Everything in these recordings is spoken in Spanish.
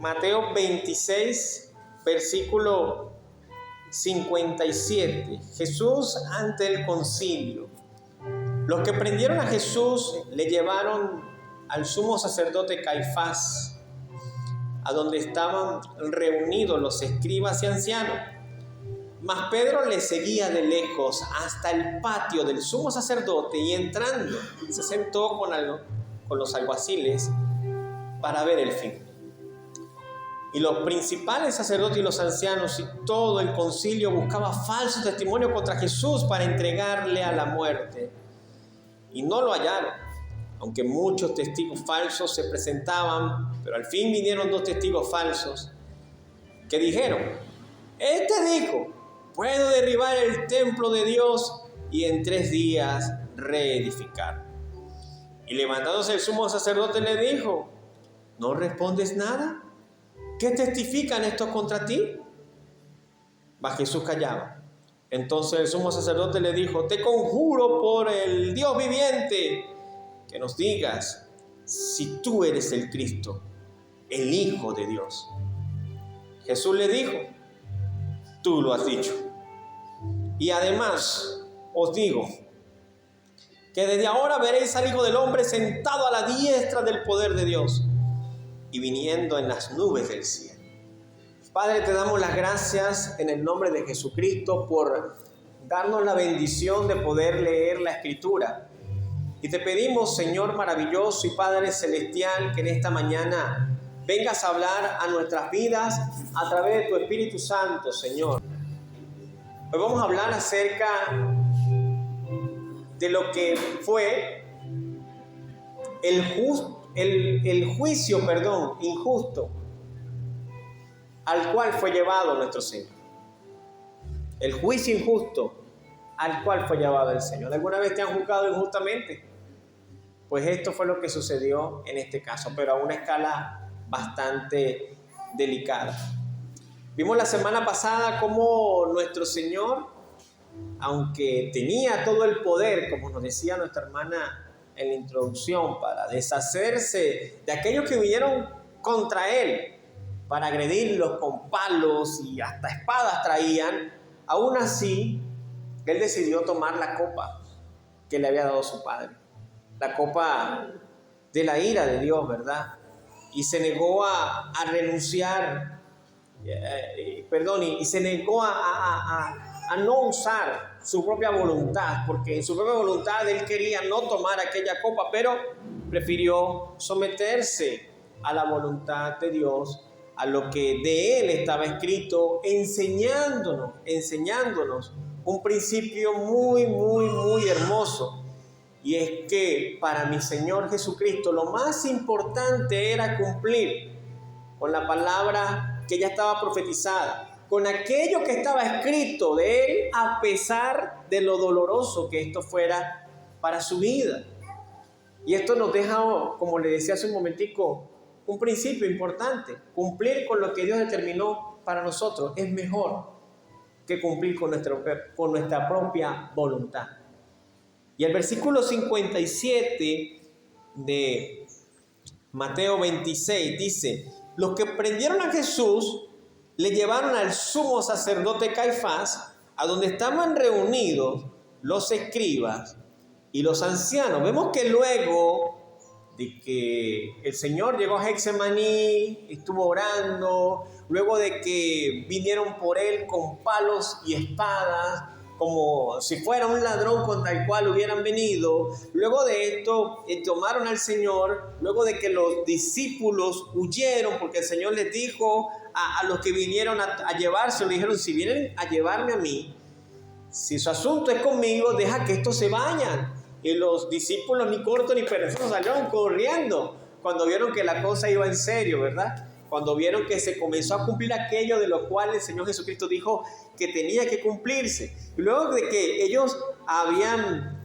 Mateo 26, versículo 57. Jesús ante el concilio. Los que prendieron a Jesús le llevaron al sumo sacerdote Caifás, a donde estaban reunidos los escribas y ancianos. Mas Pedro le seguía de lejos hasta el patio del sumo sacerdote y entrando se sentó con los alguaciles para ver el fin. Y los principales sacerdotes y los ancianos y todo el concilio buscaba falso testimonio contra Jesús para entregarle a la muerte. Y no lo hallaron, aunque muchos testigos falsos se presentaban, pero al fin vinieron 2 testigos falsos que dijeron: este dijo, puedo derribar el templo de Dios y en 3 días reedificar. Y levantándose el sumo sacerdote le dijo: ¿no respondes nada? ¿Qué testifican estos contra ti? Mas Jesús callaba. Entonces el sumo sacerdote le dijo: te conjuro por el Dios viviente que nos digas si tú eres el Cristo, el Hijo de Dios. Jesús le dijo: tú lo has dicho. Y además os digo que desde ahora veréis al Hijo del Hombre sentado a la diestra del poder de Dios y viniendo en las nubes del cielo. Padre, te damos las gracias en el nombre de Jesucristo por darnos la bendición de poder leer la Escritura. Y te pedimos, Señor maravilloso y Padre celestial, que en esta mañana vengas a hablar a nuestras vidas a través de tu Espíritu Santo, Señor. Hoy vamos a hablar acerca de lo que fue el juicio injusto al cual fue llevado nuestro Señor. El juicio injusto al cual fue llevado el Señor. ¿Alguna vez te han juzgado injustamente? Pues esto fue lo que sucedió en este caso, pero a una escala bastante delicada. Vimos la semana pasada cómo nuestro Señor, aunque tenía todo el poder, como nos decía nuestra hermana en la introducción, para deshacerse de aquellos que vinieron contra Él, para agredirlos con palos y hasta espadas traían, aún así, Él decidió tomar la copa que le había dado su Padre, la copa de la ira de Dios, ¿verdad? Y se negó a renunciar, y se negó a no usar su propia voluntad, porque en su propia voluntad Él quería no tomar aquella copa, pero prefirió someterse a la voluntad de Dios, a lo que de Él estaba escrito, enseñándonos un principio muy hermoso. Y es que para mi Señor Jesucristo lo más importante era cumplir con la palabra que ya estaba profetizada, con aquello que estaba escrito de Él, a pesar de lo doloroso que esto fuera para su vida. Y esto nos deja, como le decía hace un momentico, un principio importante. Cumplir con lo que Dios determinó para nosotros es mejor que cumplir con nuestra propia voluntad. Y el versículo 57 de Mateo 26 dice: los que prendieron a Jesús le llevaron al sumo sacerdote Caifás, a donde estaban reunidos los escribas y los ancianos. Vemos que luego de que el Señor llegó a Getsemaní, estuvo orando, luego de que vinieron por Él con palos y espadas, como si fuera un ladrón contra el cual hubieran venido. Luego de esto tomaron al Señor, luego de que los discípulos huyeron, porque el Señor les dijo a los que vinieron a llevarse, le dijeron: si vienen a llevarme a mí, si su asunto es conmigo, deja que estos se vayan. Y los discípulos, ni corto ni perezosos, salieron corriendo cuando vieron que la cosa iba en serio, ¿verdad? Cuando vieron que se comenzó a cumplir aquello de lo cual el Señor Jesucristo dijo que tenía que cumplirse. Y luego de que ellos habían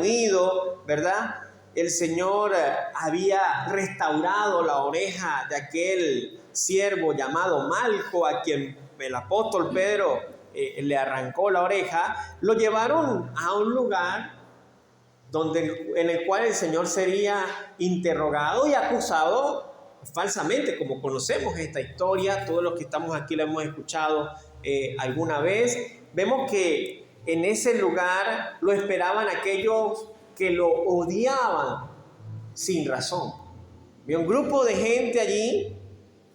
huido, ¿verdad? El Señor había restaurado la oreja de aquel siervo llamado Malco, a quien el apóstol Pedro le arrancó la oreja. Lo llevaron a un lugar en el cual el Señor sería interrogado y acusado falsamente, como conocemos esta historia, todos los que estamos aquí la hemos escuchado alguna vez, vemos que en ese lugar lo esperaban aquellos que lo odiaban sin razón. Había un grupo de gente allí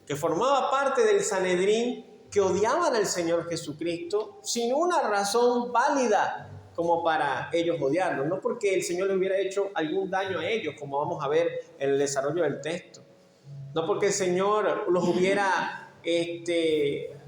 que formaba parte del Sanedrín que odiaban al Señor Jesucristo sin una razón válida como para ellos odiarlo, no porque el Señor le hubiera hecho algún daño a ellos, como vamos a ver en el desarrollo del texto, no porque el Señor los hubiera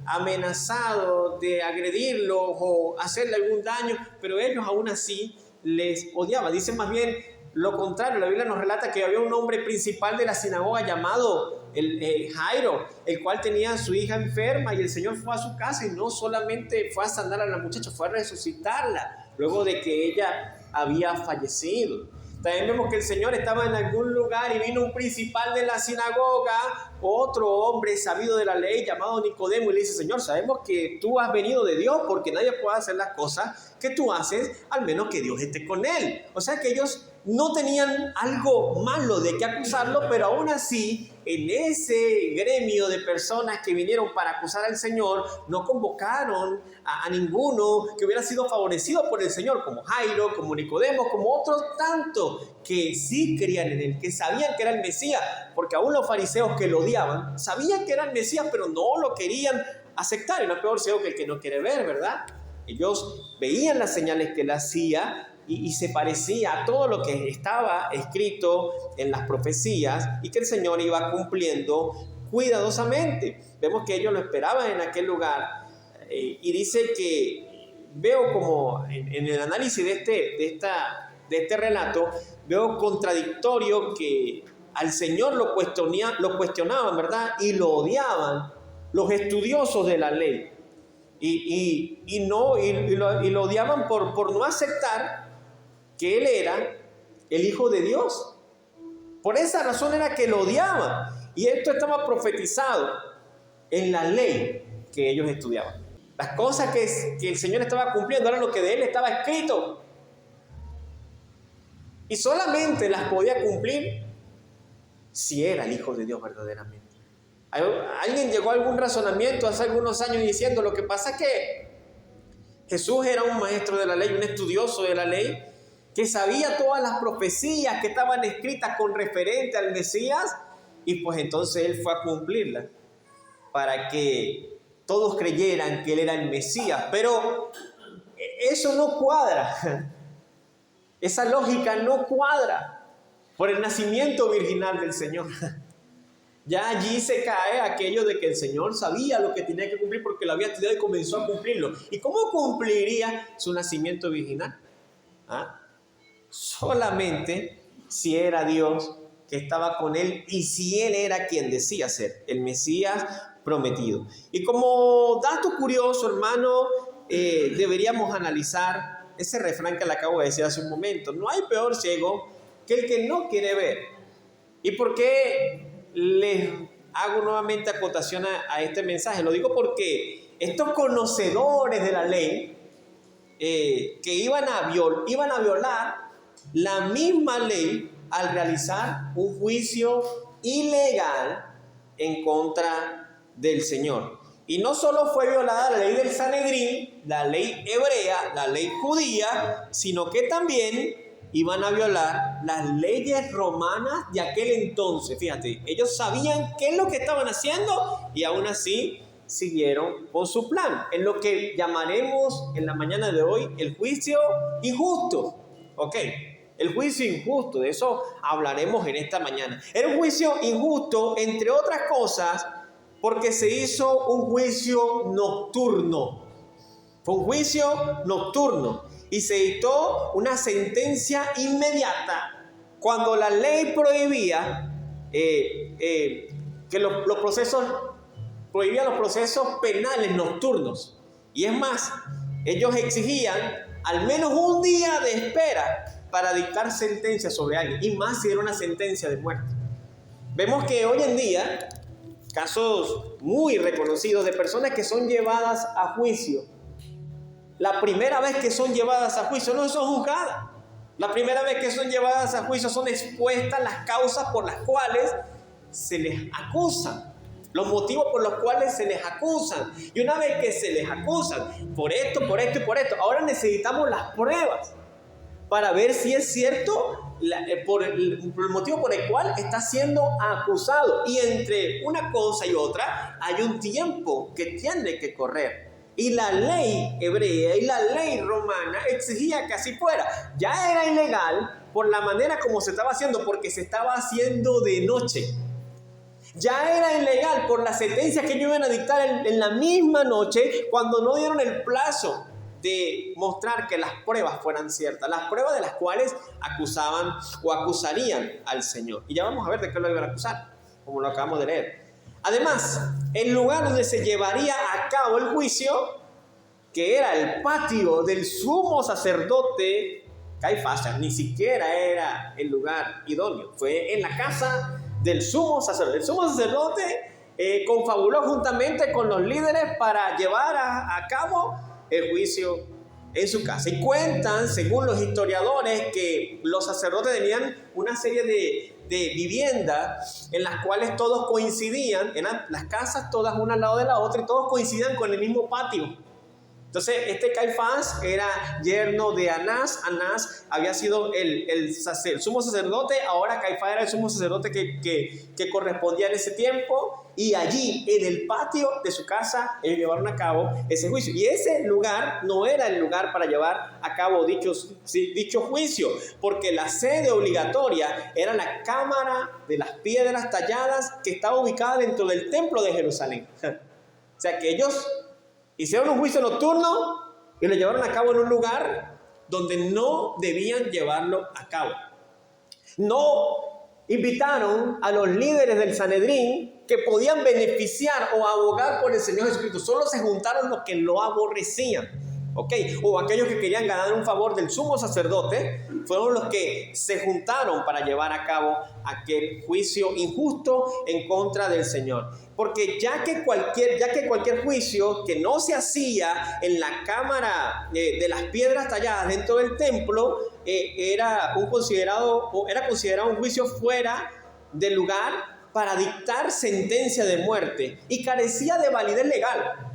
amenazado de agredirlos o hacerle algún daño, pero ellos aún así les odiaban. Dice más bien lo contrario. La Biblia nos relata que había un hombre principal de la sinagoga llamado Jairo, el cual tenía a su hija enferma, y el Señor fue a su casa y no solamente fue a sanar a la muchacha, fue a resucitarla luego de que ella había fallecido. También vemos que el Señor estaba en algún lugar y vino un principal de la sinagoga, otro hombre sabido de la ley llamado Nicodemo, y le dice: Señor, sabemos que tú has venido de Dios, porque nadie puede hacer las cosas que tú haces, al menos que Dios esté con él. O sea que ellos no tenían algo malo de qué acusarlo, pero aún así, en ese gremio de personas que vinieron para acusar al Señor, no convocaron a ninguno que hubiera sido favorecido por el Señor, como Jairo, como Nicodemo, como otros tantos que sí creían en él, que sabían que era el Mesías, porque aún los fariseos que lo odiaban, sabían que era el Mesías, pero no lo querían aceptar. Y no es peor ciego que el que no quiere ver, ¿verdad? Ellos veían las señales que él hacía y se parecía a todo lo que estaba escrito en las profecías y que el Señor iba cumpliendo cuidadosamente. Vemos que ellos lo esperaban en aquel lugar, y dice que veo como en el análisis de este relato, veo contradictorio que al Señor lo cuestionaban, ¿verdad? Y lo odiaban los estudiosos de la ley. Y lo odiaban por no aceptar que Él era el Hijo de Dios. Por esa razón era que lo odiaban. Y esto estaba profetizado en la ley que ellos estudiaban. Las cosas que el Señor estaba cumpliendo eran lo que de Él estaba escrito. Y solamente las podía cumplir si era el Hijo de Dios verdaderamente. Alguien llegó a algún razonamiento hace algunos años diciendo: lo que pasa es que Jesús era un maestro de la ley, un estudioso de la ley, que sabía todas las profecías que estaban escritas con referente al Mesías, y pues entonces Él fue a cumplirlas para que todos creyeran que Él era el Mesías. Pero eso no cuadra. Esa lógica no cuadra por el nacimiento virginal del Señor. Ya allí se cae aquello de que el Señor sabía lo que tenía que cumplir porque lo había estudiado y comenzó a cumplirlo. ¿Y cómo cumpliría su nacimiento virginal? Solamente si era Dios que estaba con él y si Él era quien decía ser el Mesías prometido. Y como dato curioso, hermano, deberíamos analizar ese refrán que le acabo de decir hace un momento: no hay peor ciego que el que no quiere ver. ¿Y por qué les hago nuevamente acotación a este mensaje? Lo digo porque estos conocedores de la ley que iban a violar la misma ley al realizar un juicio ilegal en contra del Señor. Y no solo fue violada la ley del Sanedrín, la ley hebrea, la ley judía, sino que también iban a violar las leyes romanas de aquel entonces. Fíjate, ellos sabían qué es lo que estaban haciendo y aún así siguieron con su plan, en lo que llamaremos en la mañana de hoy el juicio injusto. ¿Ok? El juicio injusto, de eso hablaremos en esta mañana. Era un juicio injusto, entre otras cosas, porque se hizo un juicio nocturno. Fue un juicio nocturno y se dictó una sentencia inmediata cuando la ley prohibía los procesos penales nocturnos. Y es más, ellos exigían al menos un día de espera para dictar sentencia sobre alguien, y más si era una sentencia de muerte. Vemos que hoy en día casos muy reconocidos de personas que son llevadas a juicio. La primera vez que son llevadas a juicio no son juzgadas. La primera vez que son llevadas a juicio son expuestas las causas por las cuales se les acusa, los motivos por los cuales se les acusan. Y una vez que se les acusan por esto, por esto y por esto, ahora necesitamos las pruebas para ver si es cierto por el motivo por el cual está siendo acusado. Y entre una cosa y otra hay un tiempo que tiene que correr. Y la ley hebrea y la ley romana exigía que así fuera. Ya era ilegal por la manera como se estaba haciendo, porque se estaba haciendo de noche. Ya era ilegal por la sentencia que ellos iban a dictar en la misma noche, cuando no dieron el plazo de mostrar que las pruebas fueran ciertas, las pruebas de las cuales acusaban o acusarían al Señor. Y ya vamos a ver de qué lo iban a acusar, como lo acabamos de leer. Además, el lugar donde se llevaría a cabo el juicio, que era el patio del sumo sacerdote Caifás, ni siquiera era el lugar idóneo, fue en la casa del sumo sacerdote. El sumo sacerdote confabuló juntamente con los líderes para llevar a cabo el juicio en su casa. Y cuentan, según los historiadores, que los sacerdotes tenían una serie de viviendas en las cuales todos coincidían, eran las casas todas una al lado de la otra y todos coincidían con el mismo patio. Entonces, este Caifás era yerno de Anás. Anás había sido el sumo sacerdote. Ahora Caifás era el sumo sacerdote que correspondía en ese tiempo. Y allí, en el patio de su casa, ellos llevaron a cabo ese juicio. Y ese lugar no era el lugar para llevar a cabo dicho juicio, porque la sede obligatoria era la cámara de las piedras talladas que estaba ubicada dentro del templo de Jerusalén. O sea que ellos hicieron un juicio nocturno y lo llevaron a cabo en un lugar donde no debían llevarlo a cabo. No invitaron a los líderes del Sanedrín que podían beneficiar o abogar por el Señor Jesucristo. Solo se juntaron los que lo aborrecían. O aquellos que querían ganar un favor del sumo sacerdote fueron los que se juntaron para llevar a cabo aquel juicio injusto en contra del Señor. Porque ya que cualquier juicio que no se hacía en la cámara de las piedras talladas dentro del templo era considerado un juicio fuera del lugar para dictar sentencia de muerte y carecía de validez legal.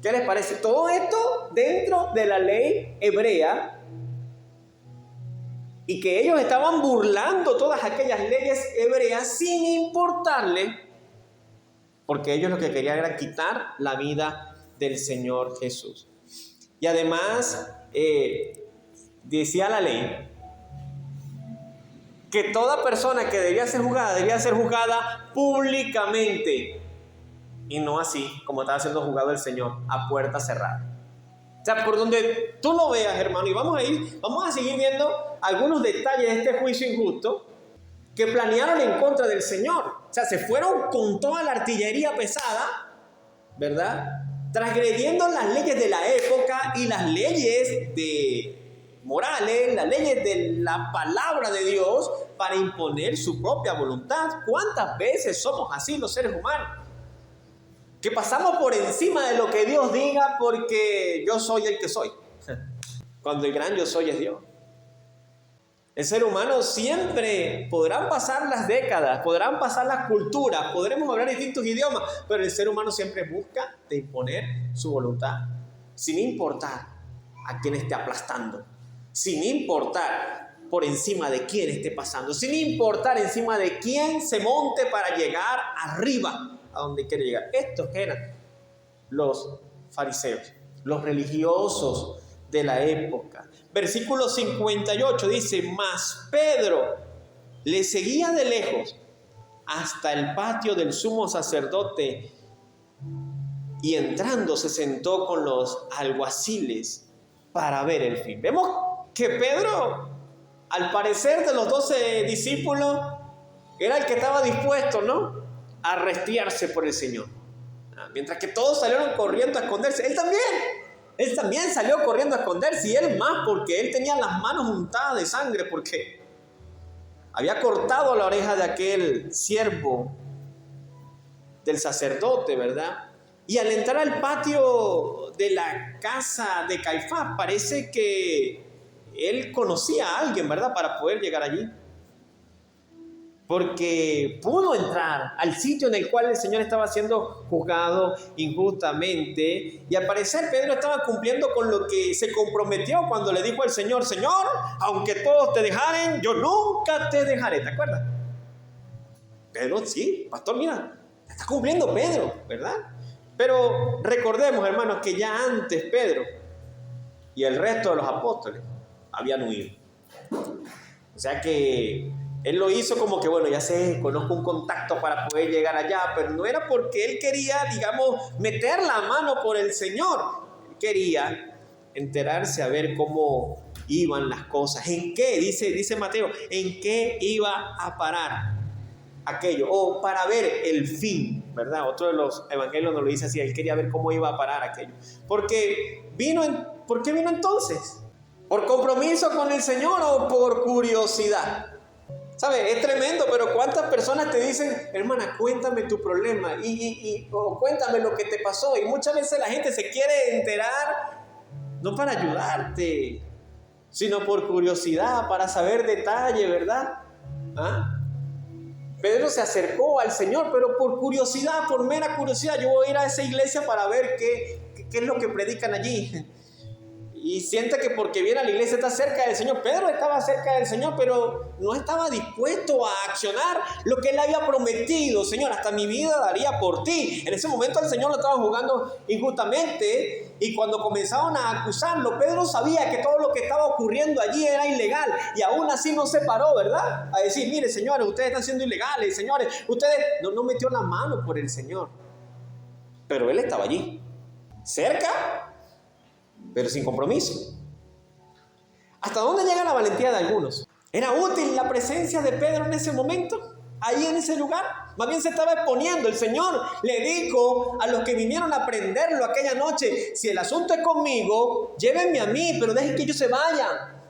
¿Qué les parece? Todo esto dentro de la ley hebrea, y que ellos estaban burlando todas aquellas leyes hebreas sin importarle, porque ellos lo que querían era quitar la vida del Señor Jesús. Y además decía la ley que toda persona que debía ser juzgada públicamente. Y no así como estaba siendo juzgado el Señor, a puerta cerrada. O sea, por donde tú lo veas, hermano, y vamos a seguir viendo algunos detalles de este juicio injusto que planearon en contra del Señor. O sea, se fueron con toda la artillería pesada, ¿verdad? Transgrediendo las leyes de la época y las leyes morales, las leyes de la palabra de Dios para imponer su propia voluntad. ¿Cuántas veces somos así los seres humanos? Que pasamos por encima de lo que Dios diga porque yo soy el que soy, cuando el gran yo soy es Dios. El ser humano siempre, podrán pasar las décadas, podrán pasar las culturas, podremos hablar distintos idiomas, pero el ser humano siempre busca de imponer su voluntad, sin importar a quién esté aplastando, sin importar por encima de quién esté pasando, sin importar encima de quién se monte para llegar arriba a donde quiere llegar. Estos eran los fariseos, los religiosos de la época. Versículo 58 dice: mas Pedro le seguía de lejos hasta el patio del sumo sacerdote y entrando se sentó con los alguaciles para ver el fin. Vemos que Pedro, al parecer de los 12 discípulos, era el que estaba dispuesto, ¿no?, a restiarse por el Señor. Mientras que todos salieron corriendo a esconderse, él también salió corriendo a esconderse, y él más, porque él tenía las manos untadas de sangre, porque había cortado la oreja de aquel siervo del sacerdote, ¿verdad? Y al entrar al patio de la casa de Caifás, parece que él conocía a alguien, ¿verdad?, para poder llegar allí. porque pudo entrar al sitio en el cual el Señor estaba siendo juzgado injustamente, y al parecer Pedro estaba cumpliendo con lo que se comprometió cuando le dijo al Señor: Señor, aunque todos te dejaren, yo nunca te dejaré. ¿Te acuerdas? Pedro, sí, pastor, mira, está cumpliendo Pedro, ¿verdad? Pero recordemos, hermanos, que ya antes Pedro y el resto de los apóstoles habían huido. O sea que él lo hizo como que, bueno, ya sé, conozco un contacto para poder llegar allá, pero no era porque él quería, digamos, meter la mano por el Señor. Él quería enterarse a ver cómo iban las cosas, en qué, dice Mateo, en qué iba a parar aquello, o para ver el fin, ¿verdad? Otro de los evangelios nos lo dice así: él quería ver cómo iba a parar aquello. ¿Por qué vino entonces? ¿Por compromiso con el Señor o por curiosidad? ¿Sabes? Es tremendo, pero ¿cuántas personas te dicen: hermana, cuéntame tu problema o cuéntame lo que te pasó? Y muchas veces la gente se quiere enterar no para ayudarte, sino por curiosidad, para saber detalle, ¿verdad? ¿Ah? Pedro se acercó al Señor, pero por curiosidad, por mera curiosidad. Yo voy a ir a esa iglesia para ver qué es lo que predican allí. Y siente que porque viene a la iglesia está cerca del Señor. Pedro estaba cerca del Señor, pero no estaba dispuesto a accionar lo que él había prometido. Señor, hasta mi vida daría por ti. En ese momento el Señor lo estaba juzgando injustamente, y cuando comenzaron a acusarlo, Pedro sabía que todo lo que estaba ocurriendo allí era ilegal, y aún así no se paró, ¿verdad? A decir: mire, señores, ustedes están siendo ilegales, señores, ustedes... No metió la mano por el Señor, pero él estaba allí, cerca, pero sin compromiso. ¿Hasta dónde llega la valentía de algunos? ¿Era útil la presencia de Pedro en ese momento? Ahí en ese lugar, más bien se estaba exponiendo. El Señor le dijo a los que vinieron a prenderlo aquella noche: si el asunto es conmigo, llévenme a mí, pero dejen que ellos se vayan.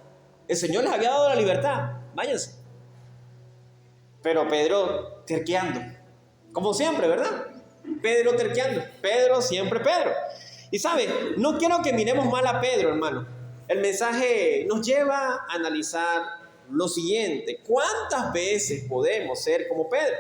El Señor les había dado la libertad, váyanse. Pero Pedro terqueando, como siempre, ¿verdad? Pedro terqueando, Pedro siempre Pedro. Y sabe, no quiero que miremos mal a Pedro, hermano. El mensaje nos lleva a analizar lo siguiente: ¿cuántas veces podemos ser como Pedro?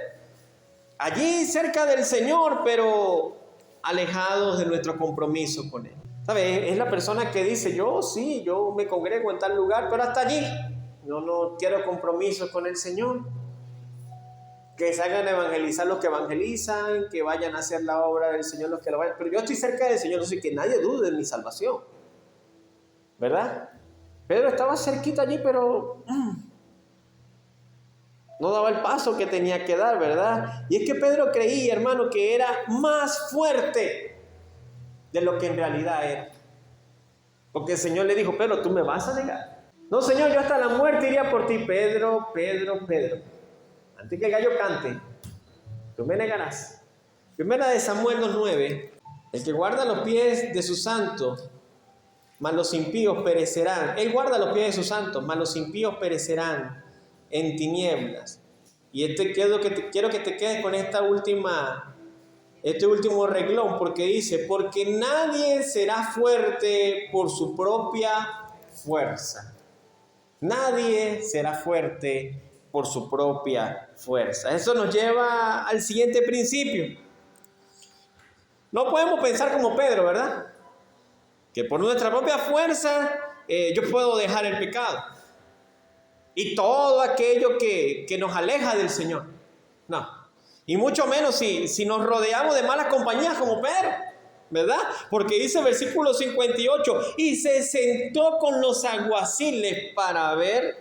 Allí cerca del Señor, pero alejados de nuestro compromiso con Él. ¿Sabe? Es la persona que dice: yo me congrego en tal lugar, pero hasta allí. No quiero compromiso con el Señor. Que se hagan evangelizar los que evangelizan, que vayan a hacer la obra del Señor los que lo vayan. Pero yo estoy cerca del Señor, no sé, que nadie dude de mi salvación, ¿verdad? Pedro estaba cerquita allí, pero no daba el paso que tenía que dar, ¿verdad? Y es que Pedro creía, hermano, que era más fuerte de lo que en realidad era. Porque el Señor le dijo: Pedro, ¿tú me vas a negar? No, Señor, yo hasta la muerte iría por ti. Pedro, antes que el gallo cante, tú me negarás. Primera de Samuel 2:9: el que guarda los pies de sus santos, mas los impíos perecerán. Él guarda los pies de sus santos, mas los impíos perecerán en tinieblas. Y quiero que te quedes con este último reglón, porque dice: porque nadie será fuerte por su propia fuerza. Nadie será fuerte por su propia fuerza. Eso nos lleva al siguiente principio. No podemos pensar como Pedro, ¿verdad? Que por nuestra propia fuerza yo puedo dejar el pecado y todo aquello que nos aleja del Señor. No. Y mucho menos si nos rodeamos de malas compañías como Pedro, ¿verdad? Porque dice el versículo 58: y se sentó con los alguaciles para ver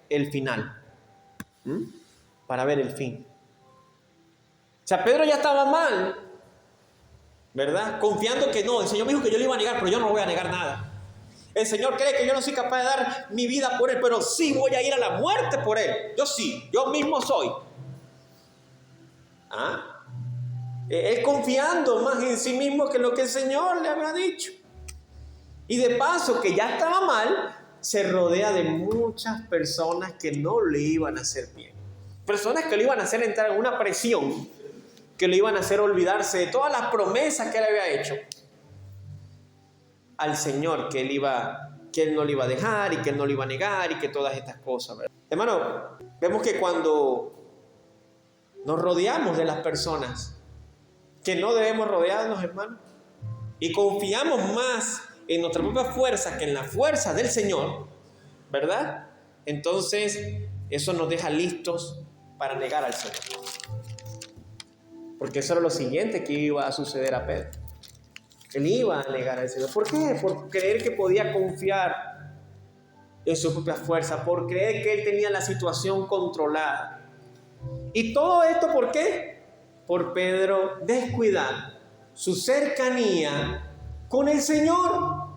el final. Para ver el fin. O sea, Pedro ya estaba mal, ¿verdad? Confiando que no, el Señor me dijo que yo le iba a negar, pero yo no voy a negar nada. El Señor cree que yo no soy capaz de dar mi vida por Él, pero sí voy a ir a la muerte por Él. Yo mismo soy. Él confiando más en sí mismo que en lo que el Señor le había dicho. Y de paso, que ya estaba mal, se rodea de muchas personas que no le iban a hacer bien. Personas que le iban a hacer entrar en una presión, que le iban a hacer olvidarse de todas las promesas que él había hecho al Señor, que él no le iba a dejar y que él no le iba a negar y que todas estas cosas, ¿verdad? Hermano, vemos que cuando Nos rodeamos de las personas que no debemos rodearnos, hermano. Y confiamos más en nuestra propia fuerza que en la fuerza del Señor, ¿verdad? Entonces, eso nos deja listos para negar al Señor. Porque eso era lo siguiente que iba a suceder a Pedro. Él iba a negar al Señor. ¿Por qué? Por creer que podía confiar en su propia fuerza, por creer que él tenía la situación controlada. ¿Y todo esto por qué? Por Pedro descuidar su cercanía con el Señor.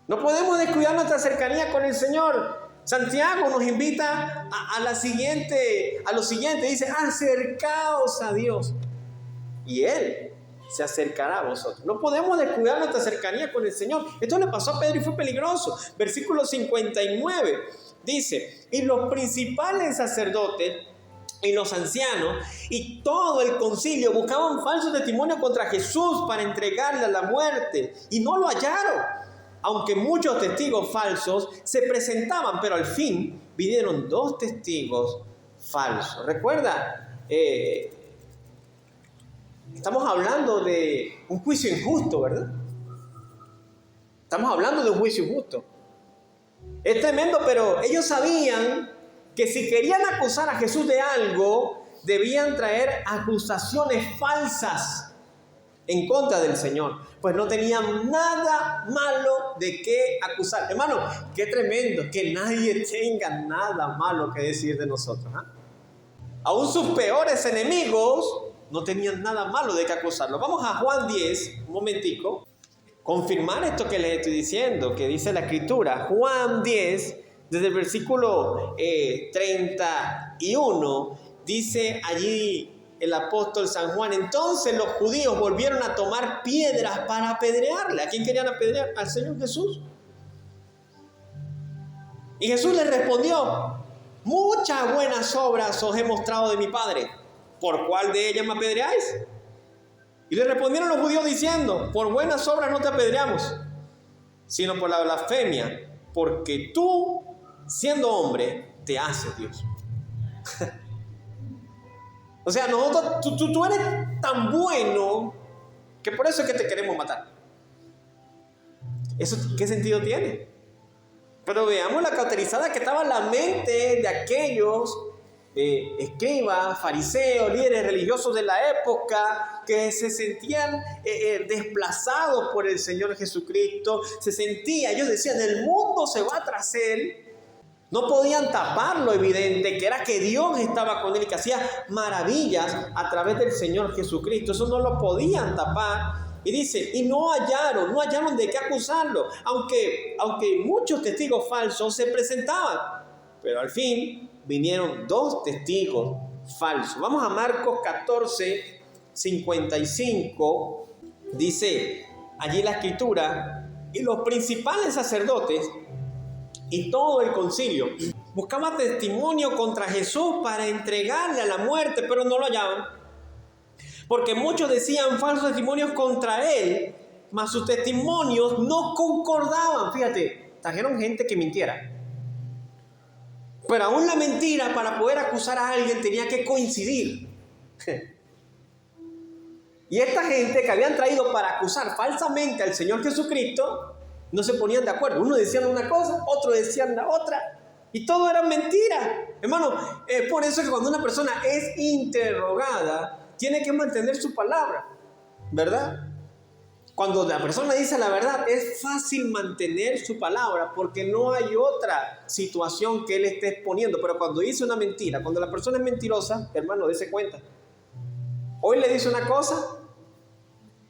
No podemos descuidar nuestra cercanía con el Señor. Santiago nos invita a lo siguiente, dice, acercaos a Dios y Él se acercará a vosotros. No podemos descuidar nuestra cercanía con el Señor. Esto le pasó a Pedro y fue peligroso. Versículo 59 dice, y los principales sacerdotes y los ancianos y todo el concilio buscaban falso testimonio contra Jesús para entregarle a la muerte y no lo hallaron. Aunque muchos testigos falsos se presentaban, pero al fin vinieron 2 testigos falsos. Recuerda, estamos hablando de un juicio injusto, ¿verdad? Estamos hablando de un juicio injusto. Es tremendo, pero ellos sabían que si querían acusar a Jesús de algo, debían traer acusaciones falsas en contra del Señor, pues no tenían nada malo de qué acusar. Hermano, qué tremendo que nadie tenga nada malo que decir de nosotros, ¿eh? Aún sus peores enemigos no tenían nada malo de qué acusarlo. Vamos a Juan 10, un momentico, confirmar esto que les estoy diciendo, que dice la Escritura. Juan 10, desde el versículo 31, dice allí el apóstol San Juan, entonces los judíos volvieron a tomar piedras para apedrearle. ¿A quién querían apedrear? Al Señor Jesús. Y Jesús les respondió, muchas buenas obras os he mostrado de mi Padre, ¿por cuál de ellas me apedreáis? Y le respondieron los judíos diciendo, por buenas obras no te apedreamos, sino por la blasfemia, porque tú, siendo hombre, te haces Dios. O sea, nosotros, tú eres tan bueno que por eso es que te queremos matar. ¿Eso qué sentido tiene? Pero veamos la cauterizada que estaba en la mente de aquellos escribas, fariseos, líderes religiosos de la época que se sentían desplazados por el Señor Jesucristo. Ellos decían, el mundo se va tras Él. No podían tapar lo evidente, que era que Dios estaba con él y que hacía maravillas a través del Señor Jesucristo. Eso no lo podían tapar. Y dice, y no hallaron de qué acusarlo, aunque muchos testigos falsos se presentaban. Pero al fin vinieron 2 testigos falsos. Vamos a Marcos 14, 55. Dice allí la Escritura, y los principales sacerdotes y todo el concilio buscaba testimonio contra Jesús para entregarle a la muerte, pero no lo hallaban. Porque muchos decían falsos testimonios contra él, mas sus testimonios no concordaban. Fíjate, trajeron gente que mintiera. Pero aún la mentira, para poder acusar a alguien, tenía que coincidir. Y esta gente que habían traído para acusar falsamente al Señor Jesucristo, no se ponían de acuerdo. Uno decían una cosa, otro decían la otra. Y todo era mentira. Hermano, es por eso que cuando una persona es interrogada, tiene que mantener su palabra, ¿verdad? Cuando la persona dice la verdad, es fácil mantener su palabra porque no hay otra situación que él esté exponiendo. Pero cuando dice una mentira, cuando la persona es mentirosa, hermano, dése cuenta. Hoy le dice una cosa,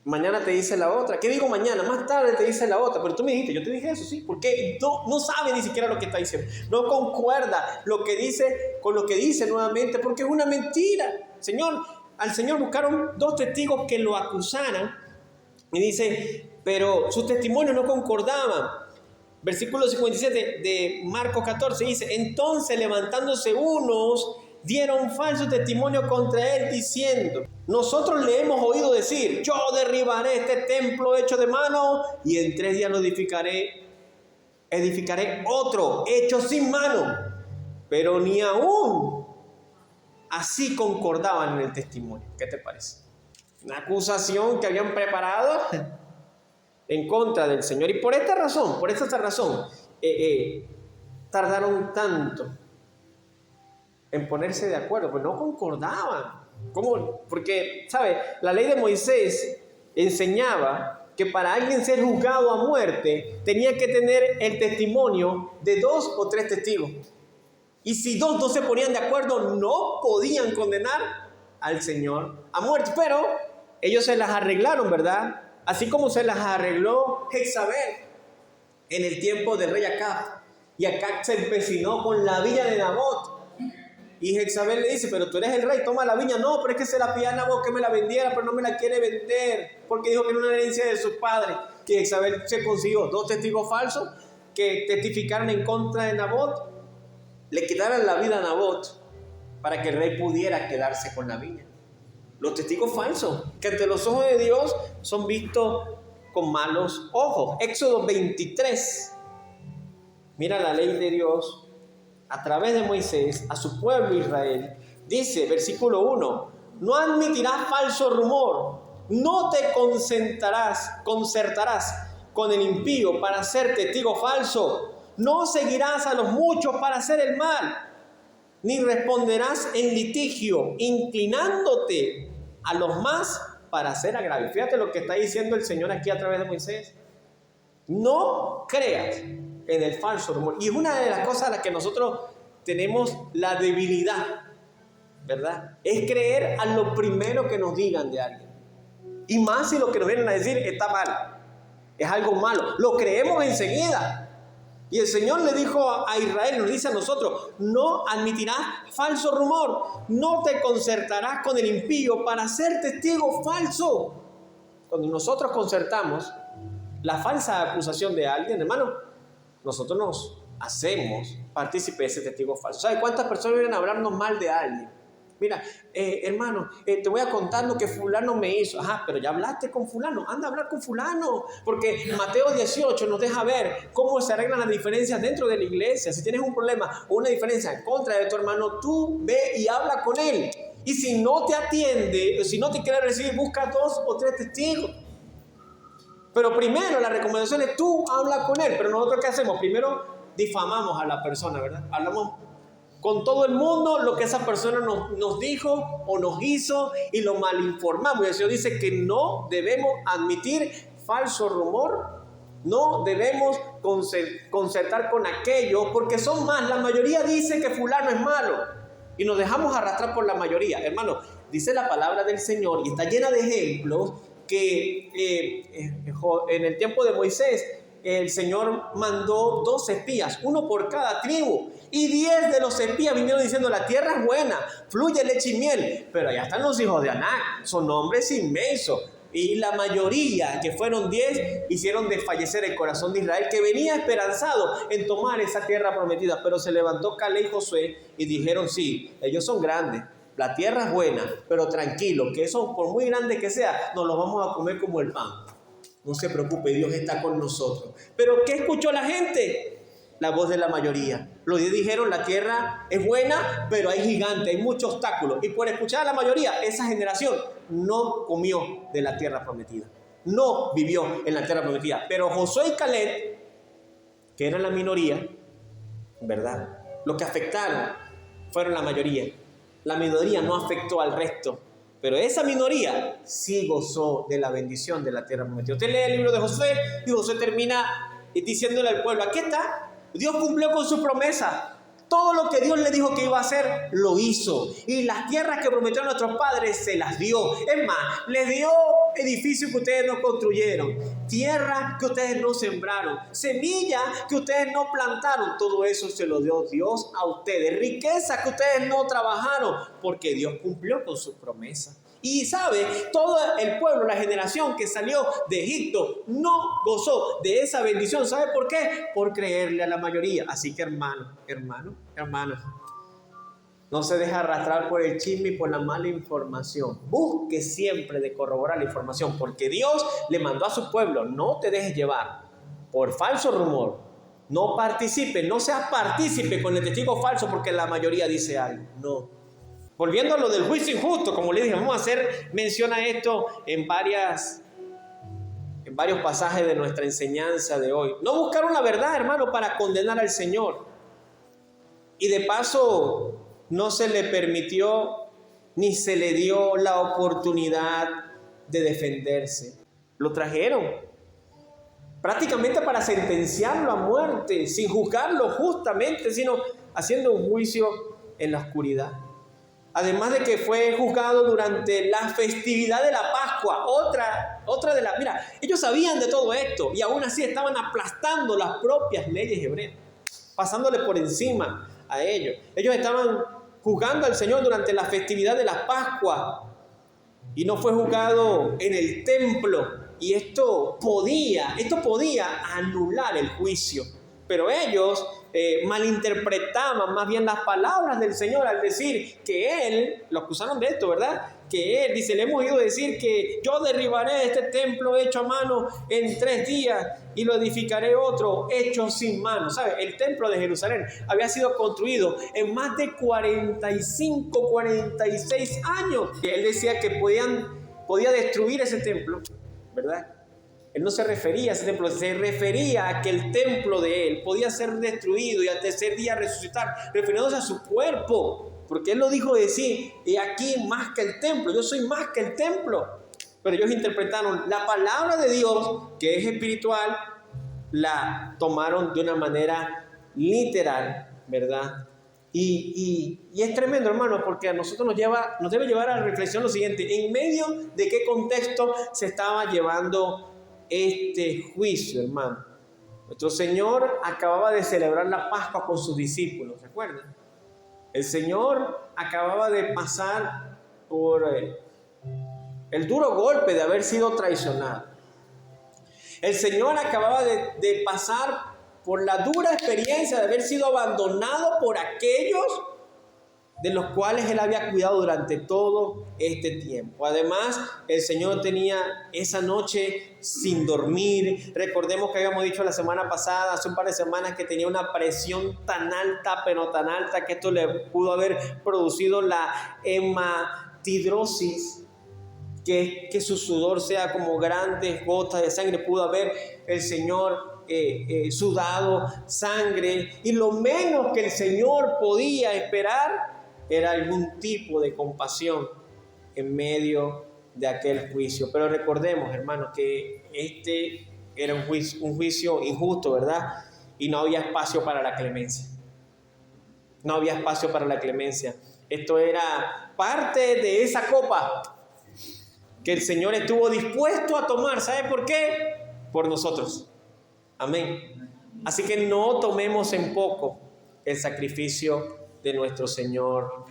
mañana te dice la otra. ¿Qué digo mañana? Más tarde te dice la otra. Pero tú me dijiste, yo te dije eso, sí. Porque no sabe ni siquiera lo que está diciendo. No concuerda lo que dice con lo que dice nuevamente, porque es una mentira. Al Señor buscaron 2 testigos que lo acusaran. Y dice, pero sus testimonios no concordaban. Versículo 57 de Marcos 14 dice, entonces levantándose unos, dieron falso testimonio contra él diciendo, nosotros le hemos oído decir, yo derribaré este templo hecho de mano y en 3 días lo edificaré otro hecho sin mano. Pero ni aún así concordaban en el testimonio. ¿Qué te parece? Una acusación que habían preparado en contra del Señor. Y por esta razón, tardaron tanto en ponerse de acuerdo, pues no concordaban. ¿Cómo? Porque, ¿sabe? La ley de Moisés enseñaba que para alguien ser juzgado a muerte tenía que tener el testimonio de 2 o 3 testigos. Y si 2 no se ponían de acuerdo, no podían condenar al Señor a muerte. Pero ellos se las arreglaron, ¿verdad? Así como se las arregló Jezabel en el tiempo del rey Acab. Y Acab se empecinó con la viña de Nabot. Y Jezabel le dice, pero tú eres el rey, toma la viña. No, pero es que se la pide a Nabot que me la vendiera, pero no me la quiere vender, porque dijo que era una herencia de sus padres. Que Jezabel se consiguió 2 testigos falsos que testificaron en contra de Nabot, le quitaran la vida a Nabot para que el rey pudiera quedarse con la viña. Los testigos falsos, que ante los ojos de Dios son vistos con malos ojos. Éxodo 23. Mira la ley de Dios a través de Moisés a su pueblo Israel. Dice, versículo 1, no admitirás falso rumor, no te concertarás con el impío para ser testigo falso, no seguirás a los muchos para hacer el mal, ni responderás en litigio, inclinándote a los más para hacer agravio. Fíjate lo que está diciendo el Señor aquí a través de Moisés. No creas en el falso rumor. Y es una de las cosas a las que nosotros tenemos la debilidad, ¿verdad? Es creer a lo primero que nos digan de alguien. Y más si lo que nos vienen a decir está mal, es algo malo. Lo creemos enseguida. Y el Señor le dijo a Israel, nos dice a nosotros, no admitirás falso rumor, no te concertarás con el impío para ser testigo falso. Cuando nosotros concertamos la falsa acusación de alguien, hermano, nosotros nos hacemos partícipe de ese testigo falso. ¿Sabe cuántas personas vienen a hablarnos mal de alguien? Mira, hermano, te voy a contar lo que fulano me hizo. Ajá, pero ya hablaste con fulano, anda a hablar con fulano. Porque Mateo 18 nos deja ver cómo se arreglan las diferencias dentro de la iglesia. Si tienes un problema o una diferencia en contra de tu hermano, tú ve y habla con él. Y si no te atiende, si no te quiere recibir, busca 2 o 3 testigos. Pero primero la recomendación es tú habla con él. Pero nosotros ¿qué hacemos? Primero difamamos a la persona, ¿verdad? Hablamos con todo el mundo lo que esa persona nos dijo o nos hizo y lo malinformamos. Y el Señor dice que no debemos admitir falso rumor, no debemos concertar con aquello, porque son más. La mayoría dice que fulano es malo y nos dejamos arrastrar por la mayoría. Hermano, dice la palabra del Señor y está llena de ejemplos que en el tiempo de Moisés el Señor mandó 2 espías, uno por cada tribu. Y 10 de los espías vinieron diciendo, la tierra es buena, fluye leche y miel. Pero allá están los hijos de Anac, son hombres inmensos. Y la mayoría, que fueron 10, hicieron desfallecer el corazón de Israel, que venía esperanzado en tomar esa tierra prometida. Pero se levantó Caleb y Josué y dijeron, sí, ellos son grandes, la tierra es buena, pero tranquilo, que eso por muy grande que sea, nos lo vamos a comer como el pan. No se preocupe, Dios está con nosotros. Pero ¿qué escuchó la gente? La voz de la mayoría. Los 10 dijeron, la tierra es buena, pero hay gigantes, hay muchos obstáculos. Y por escuchar a la mayoría, esa generación no comió de la tierra prometida. No vivió en la tierra prometida. Pero Josué y Caleb, que eran la minoría, ¿verdad? Lo que afectaron fueron la mayoría. La minoría no afectó al resto. Pero esa minoría sí gozó de la bendición de la tierra prometida. Usted lee el libro de Josué y Josué termina diciéndole al pueblo, aquí está, Dios cumplió con su promesa. Todo lo que Dios le dijo que iba a hacer, lo hizo. Y las tierras que prometió a nuestros padres, se las dio. Es más, les dio edificios que ustedes no construyeron, tierra que ustedes no sembraron, semilla que ustedes no plantaron. Todo eso se lo dio Dios a ustedes. Riqueza que ustedes no trabajaron, porque Dios cumplió con su promesa. Y sabe, todo el pueblo, la generación que salió de Egipto, no gozó de esa bendición. ¿Sabe por qué? Por creerle a la mayoría. Así que hermano, no se deje arrastrar por el chisme y por la mala información. Busque siempre de corroborar la información, porque Dios le mandó a su pueblo, no te dejes llevar por falso rumor. No participe, no seas partícipe con el testigo falso porque la mayoría dice algo. No. Volviendo a lo del juicio injusto, como les dije, vamos a hacer mención a esto en varios pasajes de nuestra enseñanza de hoy. No buscaron la verdad, hermano, para condenar al Señor. Y de paso, no se le permitió ni se le dio la oportunidad de defenderse. Lo trajeron prácticamente para sentenciarlo a muerte, sin juzgarlo justamente, sino haciendo un juicio en la oscuridad. Además de que fue juzgado durante la festividad de la Pascua, otra de las... Mira, ellos sabían de todo esto y aún así estaban aplastando las propias leyes hebreas, pasándole por encima a ellos. Ellos estaban juzgando al Señor durante la festividad de la Pascua y no fue juzgado en el templo. Y esto podía anular el juicio. Pero ellos malinterpretaban más bien las palabras del Señor al decir que Él, lo acusaron de esto, ¿verdad? Que Él, dice, le hemos oído decir que yo derribaré este templo hecho a mano en 3 días y lo edificaré otro hecho sin mano. ¿Sabe? El templo de Jerusalén había sido construido en más de 45, 46 años. Él decía que podía destruir ese templo, ¿verdad? Él no se refería a ese templo, se refería a que el templo de él podía ser destruido y al tercer día resucitar, refiriéndose a su cuerpo, porque él lo dijo de decir, y aquí más que el templo, yo soy más que el templo. Pero ellos interpretaron la palabra de Dios, que es espiritual, la tomaron de una manera literal, ¿verdad? Y es tremendo, hermano, porque a nosotros nos debe llevar a la reflexión lo siguiente: en medio de qué contexto se estaba llevando este juicio, hermano. Nuestro Señor acababa de celebrar la Pascua con sus discípulos, ¿se acuerdan? El Señor acababa de pasar por el duro golpe de haber sido traicionado. El Señor acababa de pasar por la dura experiencia de haber sido abandonado por aquellos de los cuales Él había cuidado durante todo este tiempo. Además, el Señor tenía esa noche sin dormir. Recordemos que habíamos dicho la semana pasada, hace un par de semanas, que tenía una presión tan alta, pero tan alta, que esto le pudo haber producido la hematidrosis, que su sudor sea como grandes gotas de sangre. Pudo haber el Señor sudado sangre, y lo menos que el Señor podía esperar era algún tipo de compasión en medio de aquel juicio. Pero recordemos, hermanos, que este era un juicio injusto, ¿verdad? Y no había espacio para la clemencia. No había espacio para la clemencia. Esto era parte de esa copa que el Señor estuvo dispuesto a tomar. ¿Sabe por qué? Por nosotros. Amén. Así que no tomemos en poco el sacrificio de nuestro Señor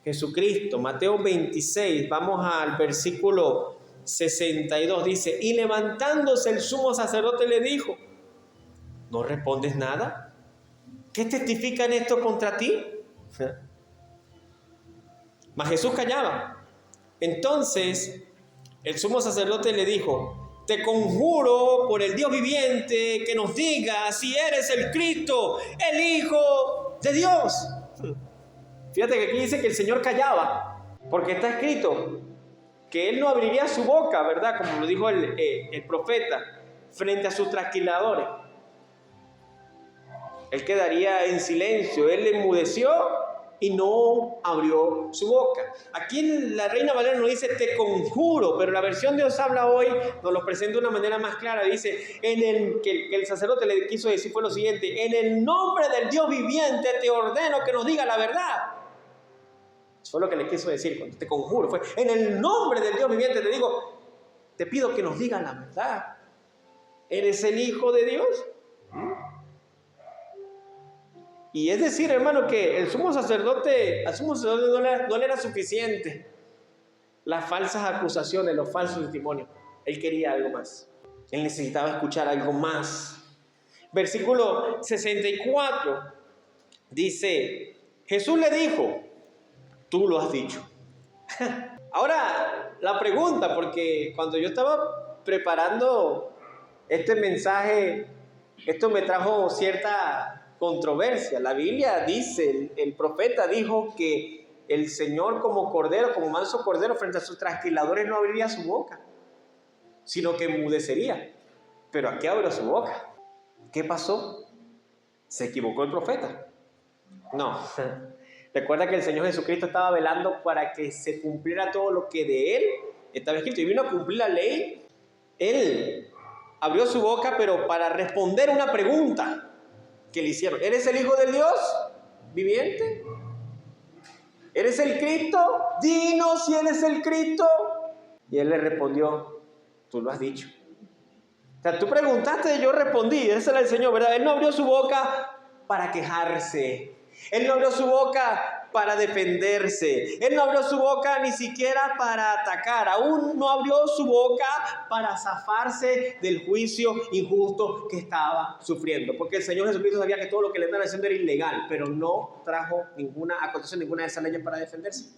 Jesucristo. Mateo 26, vamos al versículo 62, dice: y levantándose el sumo sacerdote le dijo: ¿no respondes nada? ¿Qué testifican esto contra ti? Mas Jesús callaba. Entonces el sumo sacerdote le dijo: te conjuro por el Dios viviente que nos diga si eres el Cristo, el Hijo de Dios. Fíjate que aquí dice que el Señor callaba, porque está escrito que Él no abriría su boca, ¿verdad? Como lo dijo el profeta, frente a sus trasquiladores. Él quedaría en silencio. Él enmudeció y no abrió su boca. Aquí en la Reina Valera nos dice: te conjuro, pero la versión de Dios habla hoy nos lo presenta de una manera más clara. Dice que el sacerdote le quiso decir fue lo siguiente: en el nombre del Dios viviente te ordeno que nos diga la verdad. Eso fue lo que le quiso decir cuando te conjuro. Fue: en el nombre del Dios viviente te digo, te pido que nos diga la verdad. ¿Eres el Hijo de Dios? Y es decir, hermano, que al sumo sacerdote no le era suficiente las falsas acusaciones, los falsos testimonios. Él quería algo más. Él necesitaba escuchar algo más. Versículo 64 dice: Jesús le dijo: tú lo has dicho. Ahora, la pregunta, porque cuando yo estaba preparando este mensaje, esto me trajo cierta controversia. La Biblia dice, el profeta dijo que el Señor como cordero, como manso cordero frente a sus trasquiladores no abriría su boca, sino que enmudecería. Pero aquí abrió su boca. ¿Qué pasó? ¿Se equivocó el profeta? No. Recuerda que el Señor Jesucristo estaba velando para que se cumpliera todo lo que de Él estaba escrito y vino a cumplir la ley. Él abrió su boca, pero para responder una pregunta que le hicieron. ¿Eres el Hijo del Dios viviente? ¿Eres el Cristo? Dinos si eres el Cristo. Y Él le respondió, tú lo has dicho. O sea, tú preguntaste y yo respondí. Ese era el Señor, ¿verdad? Él no abrió su boca para quejarse. Él no abrió su boca para defenderse. Él no abrió su boca ni siquiera para atacar. Aún no abrió su boca para zafarse del juicio injusto que estaba sufriendo. Porque el Señor Jesucristo sabía que todo lo que le estaban haciendo era ilegal, pero no trajo a continuación ninguna de esas leyes para defenderse.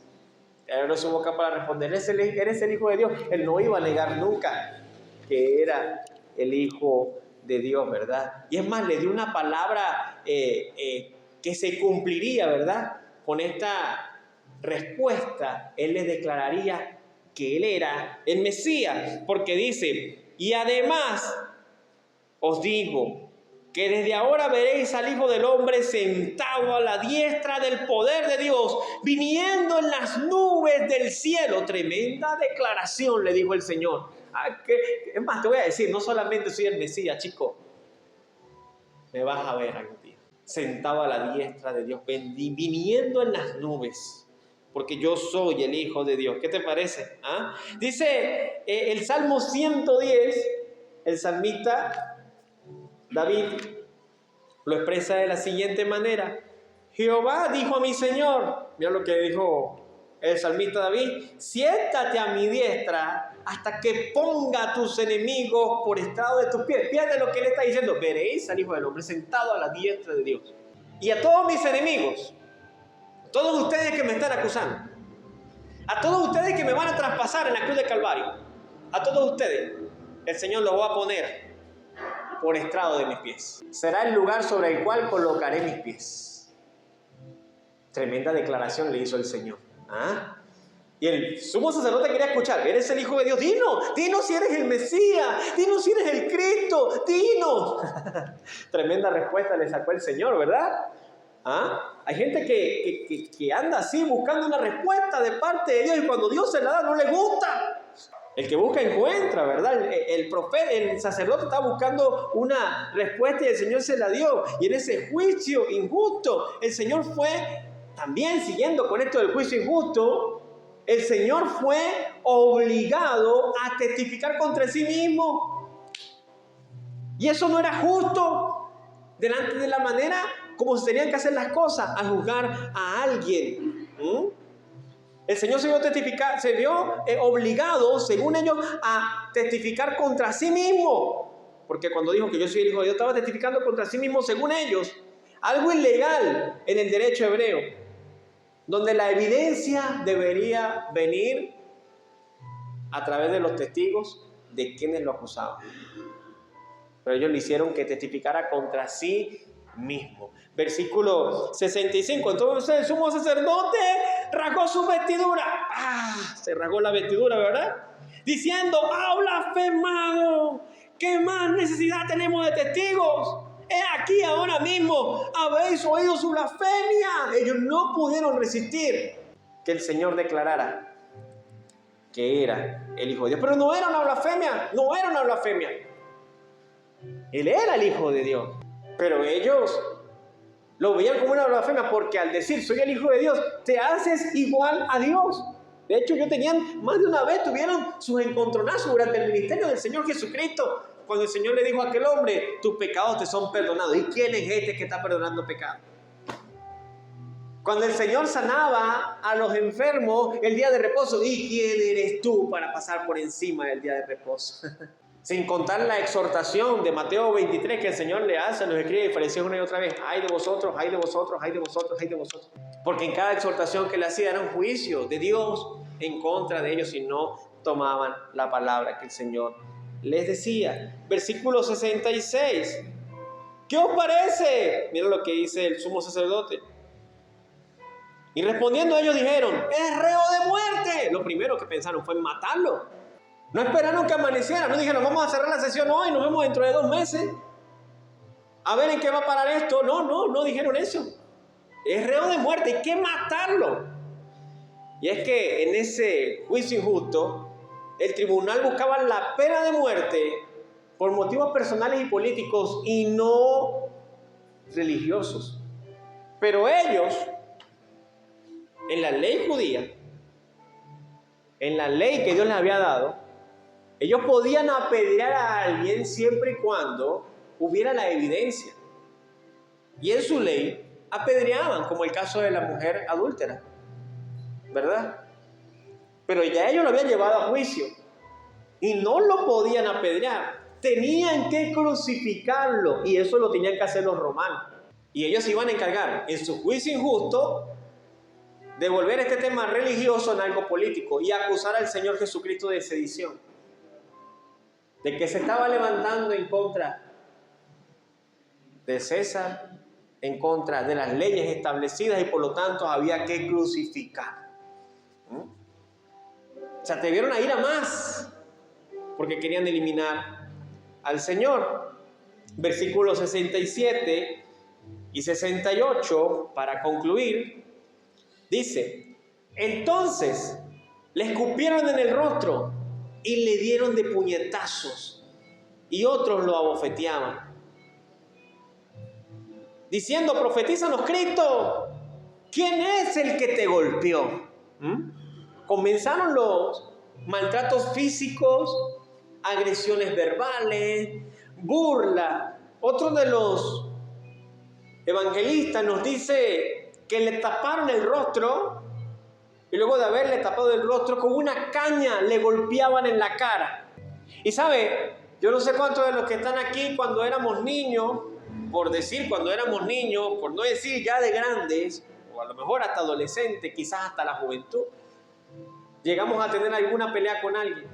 Él abrió su boca para responder, ¿eres el Hijo de Dios? Él no iba a negar nunca que era el Hijo de Dios, ¿verdad? Y es más, le dio una palabra que se cumpliría, ¿verdad? Con esta respuesta, Él les declararía que Él era el Mesías, porque dice, y además os digo que desde ahora veréis al Hijo del Hombre sentado a la diestra del poder de Dios, viniendo en las nubes del cielo. Tremenda declaración, le dijo el Señor. Es más, te voy a decir, no solamente soy el Mesías, chico, me vas a ver algún día sentado a la diestra de Dios, viniendo en las nubes, porque yo soy el Hijo de Dios. ¿Qué te parece? ¿Ah? Dice el Salmo 110, el salmista David lo expresa de la siguiente manera: Jehová dijo a mi Señor, mira lo que dijo el salmista David, siéntate a mi diestra hasta que ponga a tus enemigos por estrado de tus pies. Fíjate lo que él está diciendo, veréis al Hijo del Hombre sentado a la diestra de Dios. Y a todos mis enemigos, todos ustedes que me están acusando, a todos ustedes que me van a traspasar en la cruz de Calvario, a todos ustedes, el Señor los va a poner por estrado de mis pies. Será el lugar sobre el cual colocaré mis pies. Tremenda declaración le hizo el Señor. ¿Ah? Y el sumo sacerdote quería escuchar, ¿eres el Hijo de Dios? Dinos si eres el Mesías, dinos si eres el Cristo, dinos. Tremenda respuesta le sacó el Señor, ¿verdad? ¿Ah? Hay gente que anda así buscando una respuesta de parte de Dios y cuando Dios se la da no le gusta. El que busca encuentra, ¿verdad? El profeta, el sacerdote estaba buscando una respuesta y el Señor se la dio. Y en ese juicio injusto, el Señor fue también siguiendo con esto del juicio injusto. El Señor fue obligado a testificar contra sí mismo. Y eso no era justo delante de la manera como se tenían que hacer las cosas, a juzgar a alguien. El Señor se vio obligado, según ellos, a testificar contra sí mismo. Porque cuando dijo que yo soy el Hijo de Dios, estaba testificando contra sí mismo, según ellos. Algo ilegal en el derecho hebreo, donde la evidencia debería venir a través de los testigos de quienes lo acusaban. Pero ellos le hicieron que testificara contra sí mismo. Versículo 65. Entonces el sumo sacerdote rasgó su vestidura. Se rasgó la vestidura, ¿verdad? Diciendo, ¡ha blasfemado! ¿Qué más necesidad tenemos de testigos? He aquí ahora mismo habéis oído su blasfemia. Ellos no pudieron resistir que el Señor declarara que era el Hijo de Dios. Pero no era una blasfemia, no era una blasfemia. Él era el Hijo de Dios. Pero ellos lo veían como una blasfemia porque al decir soy el Hijo de Dios, te haces igual a Dios. De hecho, más de una vez tuvieron sus encontronazos durante el ministerio del Señor Jesucristo. Cuando el Señor le dijo a aquel hombre, tus pecados te son perdonados. ¿Y quién es este que está perdonando pecados? Cuando el Señor sanaba a los enfermos el día de reposo, ¿y quién eres tú para pasar por encima del día de reposo? Sin contar la exhortación de Mateo 23 que el Señor le hace a los escribas y fariseos una y otra vez. ¡Ay de vosotros, ay de vosotros, ay de vosotros, ay de vosotros! Porque en cada exhortación que le hacía era un juicio de Dios en contra de ellos si no tomaban la palabra que el Señor les decía. Versículo 66. ¿Qué os parece? Mira lo que dice el sumo sacerdote. Y respondiendo ellos dijeron, es reo de muerte. Lo primero que pensaron fue en matarlo. No esperaron que amaneciera, no dijeron, vamos a cerrar la sesión hoy, nos vemos dentro de 2 meses. A ver en qué va a parar esto. No dijeron eso. Es reo de muerte, hay que matarlo. Y es que en ese juicio injusto, el tribunal buscaba la pena de muerte por motivos personales y políticos y no religiosos. Pero ellos, en la ley judía, en la ley que Dios les había dado, ellos podían apedrear a alguien siempre y cuando hubiera la evidencia. Y en su ley apedreaban, como el caso de la mujer adúltera, ¿verdad? Pero ya ellos lo habían llevado a juicio y no lo podían apedrear. Tenían que crucificarlo y eso lo tenían que hacer los romanos. Y ellos se iban a encargar en su juicio injusto de volver este tema religioso en algo político y acusar al Señor Jesucristo de sedición, de que se estaba levantando en contra de César, en contra de las leyes establecidas y por lo tanto había que crucificar. Se atrevieron a ir a más porque querían eliminar al Señor. Versículos 67 y 68, para concluir, dice, entonces le escupieron en el rostro y le dieron de puñetazos y otros lo abofeteaban, diciendo, profetízanos Cristo, ¿quién es el que te golpeó? Comenzaron los maltratos físicos, agresiones verbales, burla. Otro de los evangelistas nos dice que le taparon el rostro y luego de haberle tapado el rostro con una caña le golpeaban en la cara. Y sabe, yo no sé cuántos de los que están aquí cuando éramos niños, por no decir ya de grandes, o a lo mejor hasta adolescentes, quizás hasta la juventud, llegamos a tener alguna pelea con alguien.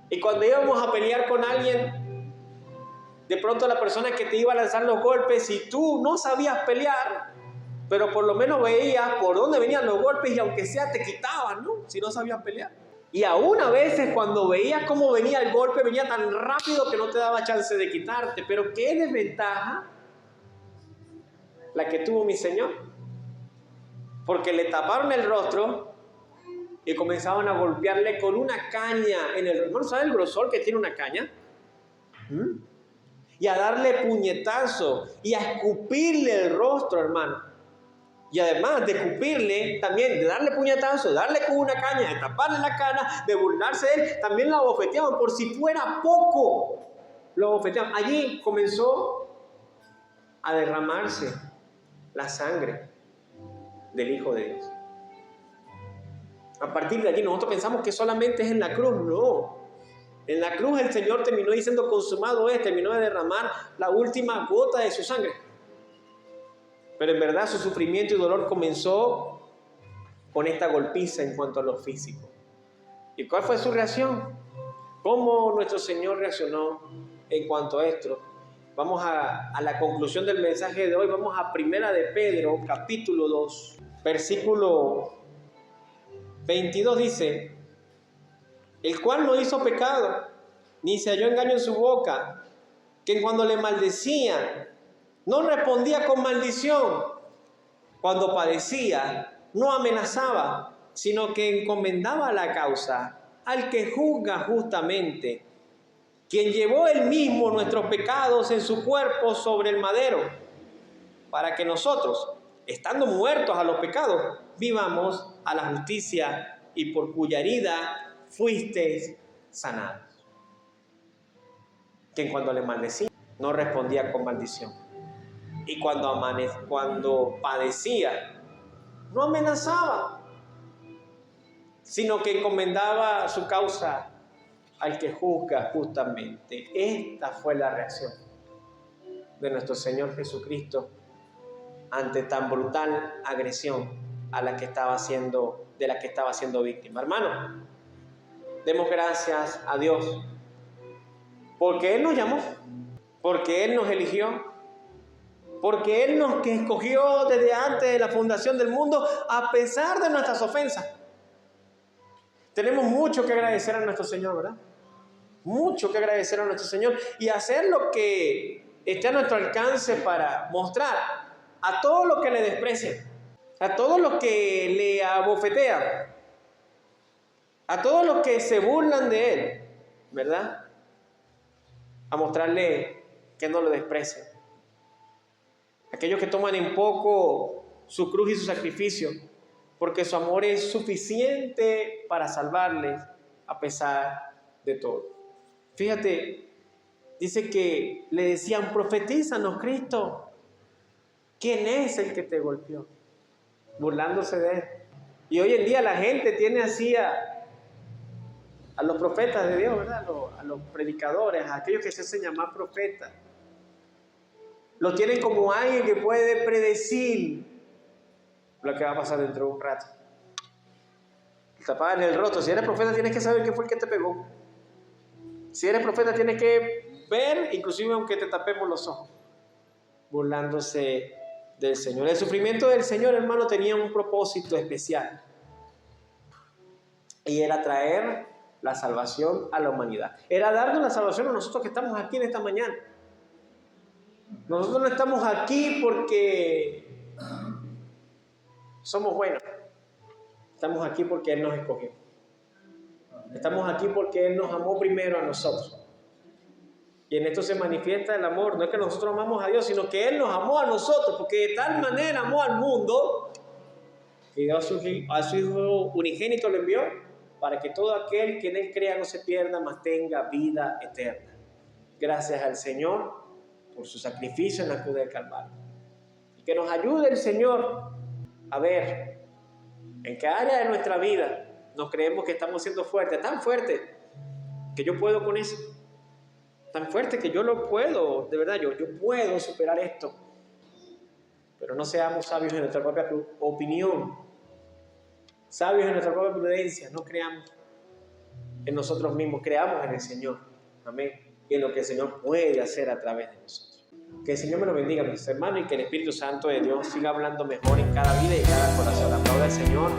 Y cuando íbamos a pelear con alguien, de pronto la persona que te iba a lanzar los golpes, si tú no sabías pelear, pero por lo menos veías por dónde venían los golpes y aunque sea te quitaban, ¿no? Si no sabías pelear. Y aún a veces cuando veías cómo venía el golpe, venía tan rápido que no te daba chance de quitarte. Pero qué desventaja la que tuvo mi Señor. Porque le taparon el rostro y comenzaban a golpearle con una caña en el... ¿Hermano, sabe el grosor que tiene una caña? Y a darle puñetazo y a escupirle el rostro, hermano. Y además de escupirle, también de darle puñetazo, de darle con una caña, de taparle la cara, de burlarse de él, también lo abofeteaban. Por si fuera poco, lo abofeteaban. Allí comenzó a derramarse la sangre del Hijo de Dios. A partir de allí nosotros pensamos que solamente es en la cruz. No. En la cruz el Señor terminó diciendo consumado es, terminó de derramar la última gota de su sangre. Pero en verdad su sufrimiento y dolor comenzó con esta golpiza en cuanto a lo físico. ¿Y cuál fue su reacción? ¿Cómo nuestro Señor reaccionó en cuanto a esto? Vamos a la conclusión del mensaje de hoy. Vamos a 1 de Pedro, capítulo 2, versículo 22 dice, el cual no hizo pecado, ni se halló engaño en su boca, que cuando le maldecían, no respondía con maldición. Cuando padecía, no amenazaba, sino que encomendaba la causa al que juzga justamente, quien llevó él mismo nuestros pecados en su cuerpo sobre el madero, para que nosotros, estando muertos a los pecados, vivamos a la justicia y por cuya herida fuisteis sanados. Quien cuando le maldecía, no respondía con maldición. Y cuando padecía, no amenazaba, sino que encomendaba su causa al que juzga justamente. Esta fue la reacción de nuestro Señor Jesucristo ante tan brutal agresión de la que estaba siendo víctima. Hermano, demos gracias a Dios porque Él nos llamó, porque Él nos eligió, Porque Él nos escogió desde antes de la fundación del mundo, a pesar de nuestras ofensas. Tenemos mucho que agradecer a nuestro Señor, ¿verdad? Mucho que agradecer a nuestro Señor y hacer lo que esté a nuestro alcance para mostrar a todos los que le desprecian, a todos los que le abofetean, a todos los que se burlan de Él, ¿verdad? A mostrarle que no lo desprecian. Aquellos que toman en poco su cruz y su sacrificio, porque su amor es suficiente para salvarles a pesar de todo. Fíjate, dice que le decían, profetízanos, Cristo. ¿Quién es el que te golpeó? Burlándose de Él. Y hoy en día la gente tiene así a los profetas de Dios, ¿verdad? A los predicadores, a aquellos que se hacen llamar profetas. Los tienen como alguien que puede predecir lo que va a pasar dentro de un rato. Te apagan el rostro. Si eres profeta tienes que saber quién fue el que te pegó. Si eres profeta tienes que ver, inclusive aunque te tapemos los ojos, burlándose del Señor. El sufrimiento del Señor, hermano, tenía un propósito especial. Y era traer la salvación a la humanidad. Era darnos la salvación a nosotros que estamos aquí en esta mañana. Nosotros no estamos aquí porque somos buenos. Estamos aquí porque Él nos escogió. Estamos aquí porque Él nos amó primero a nosotros. Y en esto se manifiesta el amor. No es que nosotros amamos a Dios, sino que Él nos amó a nosotros, porque de tal manera amó al mundo que dio a su Hijo unigénito, lo envió para que todo aquel que en Él crea no se pierda, mas tenga vida eterna. Gracias al Señor por su sacrificio en la cruz del Calvario. Y que nos ayude el Señor a ver en qué área de nuestra vida nos creemos que estamos siendo fuertes, tan fuertes que yo puedo con eso, tan fuerte que yo lo puedo, de verdad, yo puedo superar esto. Pero no seamos sabios en nuestra propia opinión, sabios en nuestra propia prudencia. No creamos en nosotros mismos, creamos en el Señor. Amén. Y en lo que el Señor puede hacer a través de nosotros. Que el Señor me lo bendiga, mis hermanos, y que el Espíritu Santo de Dios siga hablando mejor en cada vida y en cada corazón. Aplauda al Señor.